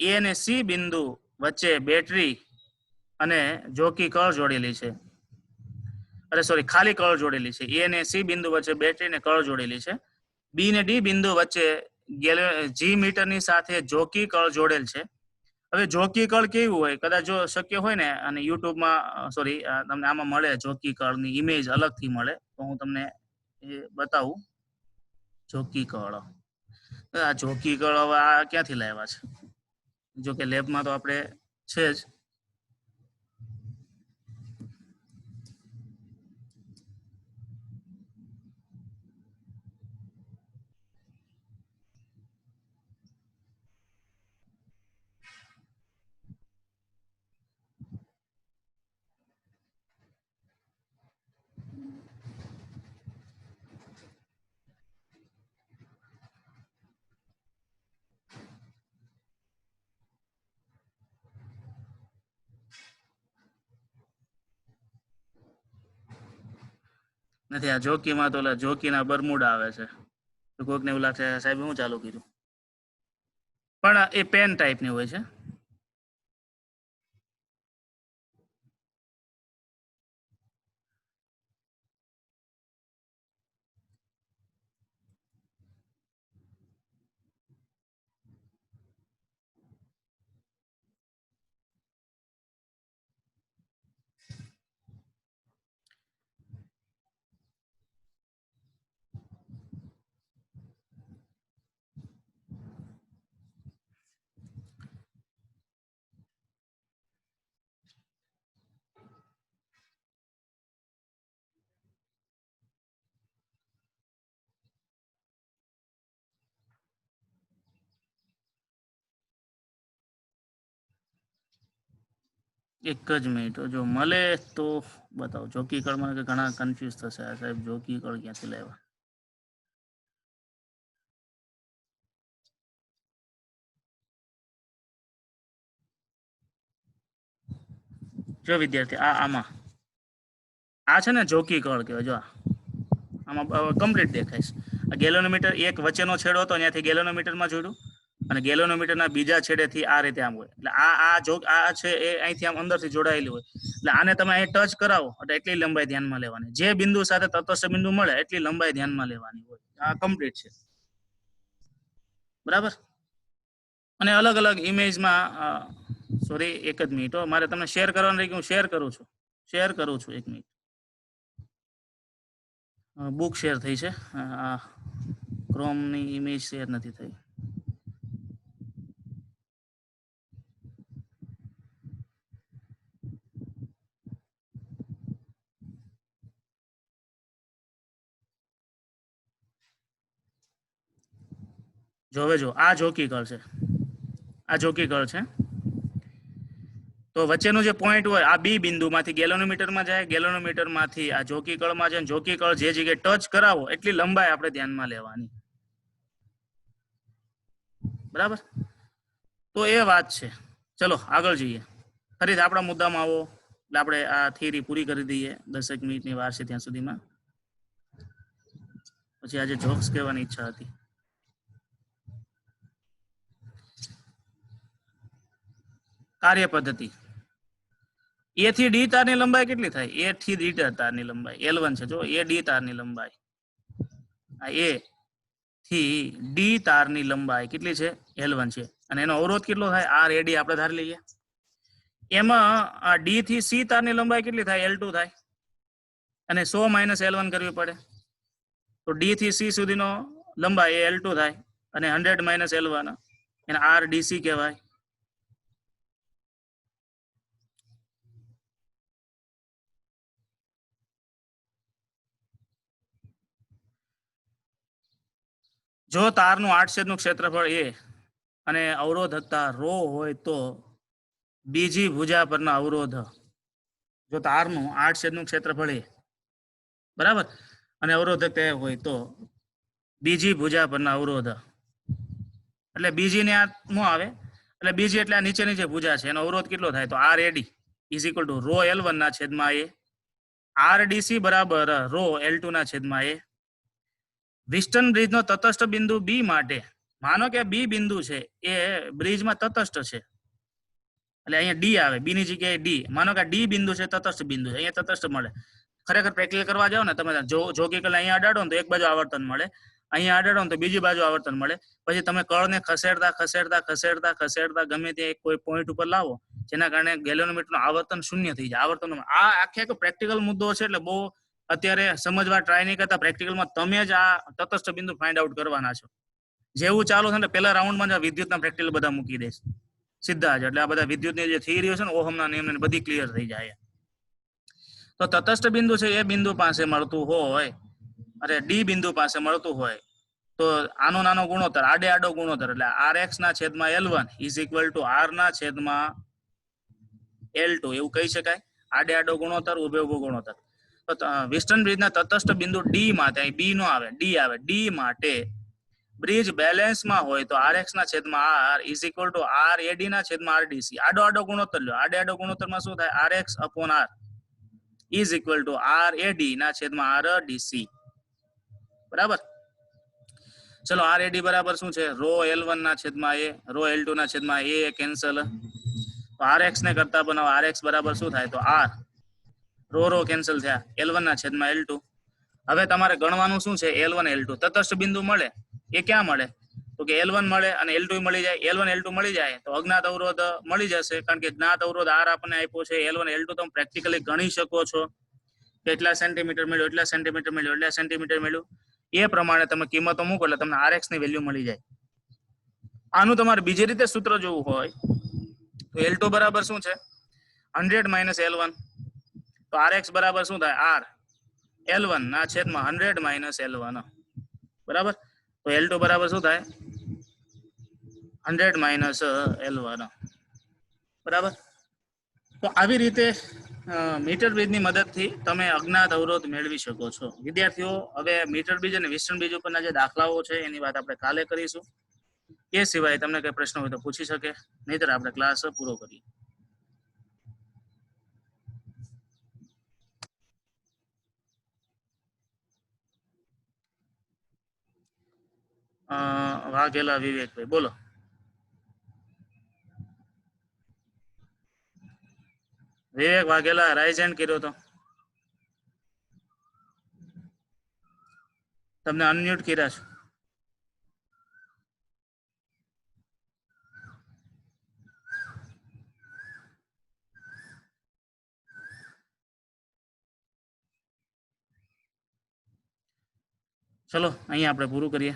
A અને C બિંદુ વચ્ચે બેટરી અને જોકી કળ જોડેલી છે. અરે સોરી, ખાલી કળ જોડેલી છે. A અને C બિંદુ વચ્ચે બેટરી અને કળ જોડેલી છે. B અને D બિંદુ વચ્ચે G મીટરની સાથે જોકી કળ જોડેલ છે. હવે જોકી કળ કેવું હોય? કદાચ જો શક્ય હોય ને અને યુટ્યુબમાં સોરી તમને આમાં મળે જોકી કળની ઇમેજ અલગથી મળે તો હું તમને એ બતાવું. જોકી કળ, આ જોકી કળ હવે આ ક્યાંથી લાવ્યા છે? જો કે લેબમાં તો આપણે છે જ. નથી, આ જોકીમાં તો જોકીના બરમુડા આવે છે. તો કોઈકને એવું લાગશે સાહેબ હું ચાલુ કર્યું, પણ એ પેન ટાઈપની હોય છે. એક જ મિનિટ જો મળે તો બતાવો. જોકી કળ મને ઘણા કન્ફ્યુઝ થશે સાહેબ, જોકી કળ ક્યાંથી લાવ્યા? જો વિદ્યાર્થી આમાં આ છે ને જોકી કળ કહેવાય. જો આમાં કમ્પ્લીટ દેખાય છે. આ ગેલોનોમીટર એક વચ્ચેનો છેડો હતો, ત્યાંથી ગેલોનોમીટરમાં જોડ્યું અને ગેલોનોમીટરના બીજા છેડેથી આ રીતે આમ હોય. એટલે આ છે એ અહીંથી આમ અંદરથી જોડાયેલી હોય. એટલે આને તમે અહીં ટચ કરાવો એટલે એટલી લંબાઈ ધ્યાનમાં લેવાની. જે બિંદુ સાથે તટસ્થ બિંદુ મળે એટલી લંબાઈ ધ્યાનમાં લેવાની હોય. આ કમ્પ્લીટ છે, બરાબર. અને અલગ અલગ ઇમેજમાં સોરી એક જ મિનિટ, મારે તમને શેર કરવાનું રહી ગયું. હું શેર કરું છું. એક મિનિટ. બુક શેર થઈ છે, ક્રોમની ઇમેજ શેર નથી થઈ. જો હવે જો આ જોકી કળ છે. તો વચ્ચેનું જે પોઈન્ટ હોય આ બી બિંદુમાંથી ગેલોનોમીટરમાં જાય, ગેલોનોમીટરમાંથી આ જોકી કળમાં જાય, જોકી કળ જે જગ્યાએ ટચ કરાવો એટલી લંબાઈ આપણે ધ્યાનમાં લેવાની. બરાબર, તો એ વાત છે. ચલો આગળ જઈએ. ફરીથી આપણા મુદ્દામાં આવો એટલે આપણે આ થિયરી પૂરી કરી દઈએ. 10 મિનિટની વાર છે ત્યાં સુધીમાં. પછી આજે જોક્સ કહેવાની ઈચ્છા હતી. કાર્ય પદ્ધતિ. એ થી ડી તારની લંબાઈ કેટલી થાય? એ થી ડી તારની લંબાઈ L1 છે. જો એ ડી તારની લંબાઈ, આ એ થી ડી તારની લંબાઈ કેટલી છે? L1 છે. અને એનો અવરોધ કેટલો થાય? આર એડી આપણે ધારી લઈએ. એમાં આ ડી થી સી તારની લંબાઈ કેટલી થાય? L2 થાય. અને 100 - L1 કરવી પડે. તો ડી થી સી સુધીનો લંબાઈ એ L2 થાય અને 100 - L1 એને આર ડીસી કહેવાય. જો તારનું 8 ક્ષેત્રફળ એ અને અવરોધકતા રો હોય તો બીજી ભુજા પરના અવરોધ, જો તારનું 8 ક્ષેત્રફળ એ બરાબર અને અવરોધકતા એ હોય તો બીજી ભુજા પરના અવરોધ, એટલે બીજી ને આ ન આવે, એટલે બીજી એટલે આ નીચેની જે ભુજા છે એનો અવરોધ કેટલો થાય? તો R AD is equal to rho L1 ના છેદમાં એ, આર ડીસી બરાબર રો L2 ના છેદમાં એ. વિસ્ટન બ્રિજનો તટસ્થ બિંદુ બી માટે માનો કે બી બિંદુ છે એ બ્રિજમાં તટસ્થ છે, એટલે અહીંયા ડી આવે, બી ની જગ્યાએ ડી. માનો કે ડી બિંદુ છે તટસ્થ બિંદુ છે, અહીંયા તટસ્થ મળે. ખરેખર પ્રેક્ટિકલ કરવા જાવ ને તમે જોકી કળ અહીંયા અડાડો ને તો એક બાજુ આવર્તન મળે, અહીંયા અડાડો ને તો બીજી બાજુ આવર્તન મળે. પછી તમે કળને ખસેડતા ખસેડતા ખસેડતા ખસેડતા ગમે તે કોઈ પોઈન્ટ ઉપર લાવો જેના કારણે ગેલોનોમીટરનું આવર્તન શૂન્ય થઈ જાય. આવર્તન આ આખે પ્રેક્ટિકલ મુદ્દો છે, એટલે બહુ અત્યારે સમજવા ટ્રાય નહીં કરતા. પ્રેક્ટિકલમાં તમે જ આ તટસ્થ બિંદુ ફાઇન્ડ આઉટ કરવાના છો. જેવું ચાલુ છે ને પહેલા રાઉન્ડમાં જ વિદ્યુતના પ્રેક્ટિકલ બધા મૂકી દઈશ સીધા જ, એટલે આ બધા વિદ્યુતની જે થિયરીઓ છે ને ઓહમના નિયમને બધી ક્લિયર થઈ જાય. તો તટસ્થ બિંદુ છે એ બિંદુ પાસે મળતું હોય, અરે ડી બિંદુ પાસે મળતું હોય તો આનો નાનો ગુણોત્તર, આડે આડો ગુણોત્તર, એટલે RX ના છેદમાં L1 is equal two R ના છેદમાં L2 એવું કહી શકાય. આડે આડો ગુણોત્તર, ઉભે ઉભો ગુણોત્તર. તો વિસ્ટન બ્રિજના તટસ્થ બિંદુ ડી માટે, અહીં બી નો આવે, ડી આવે, ડી માટે બ્રિજ બેલેન્સમાં હોય તો RX ના છેદમાં R is equal two R AD ના છેદમાં RDC. આડો આડો ગુણોત્તર લ્યો. આડે આડો ગુણોત્તરમાં શું થાય? RX upon R is equal two R AD ના છેદમાં RDC. બરાબર. ચલો R AD બરાબર શું છે? રો L1 ના છેદમાં એ, રો L2 ના છેદમાં એ કેન્સલ. તો RX ને કરતા બનાવો. RX બરાબર શું થાય? તો R રો કેન્સલ થયા, L1 ના છેદમાં L2. હવે તમારે ગણવાનું શું છે? L1 L2 તટસ્થ બિંદુ મળે એ ક્યાં મળે? તો કે L1 મળે અને L2 મળી જાય. L1 L2 મળી જાય તો અજ્ઞાત અવરોધ મળી જશે, કારણ કે જ્ઞાત અવરોધ R આપણને આપ્યો છે. L1 L2 તમે પ્રેક્ટિકલી ગણી શકો છો. કેટલા સેન્ટીમીટર મળ્યું, એટલા સેન્ટીમીટર મળ્યું, એટલા સેન્ટીમીટર મળ્યું, એ પ્રમાણે તમે કિંમતો મૂકો એટલે તમને RX ની વેલ્યુ મળી જાય. આનું તમારે બીજી રીતે સૂત્ર જોવું હોય તો L2 બરાબર શું છે? 100 - L1. તો RX બરાબર શું થાય? R L1 ના છેદમાં 100 - L1. બરાબર. તો L2 બરાબર શું થાય? 100 - L1. બરાબર. તો આવી રીતે મીટર બ્રિજની મદદથી તમે અજ્ઞાત અવરોધ મેળવી શકો છો. વિદ્યાર્થીઓ, હવે મીટર બ્રિજ અને વિસ્ટન બ્રિજ ઉપરના જે દાખલાઓ છે એની વાત આપણે કાલે કરીશું. એ સિવાય તમને કઈ પ્રશ્ન હોય તો પૂછી શકે, નહીતર આપણે ક્લાસ પૂરો કરીએ. વાઘેલા વિવેકભાઈ બોલો. વિવેક વાઘેલા રાઇઝ હેન્ડ કર્યો તો તમને અનમ્યુટ કર્યા છે. ચલો અહીંયા આપણે પૂરું કરીએ.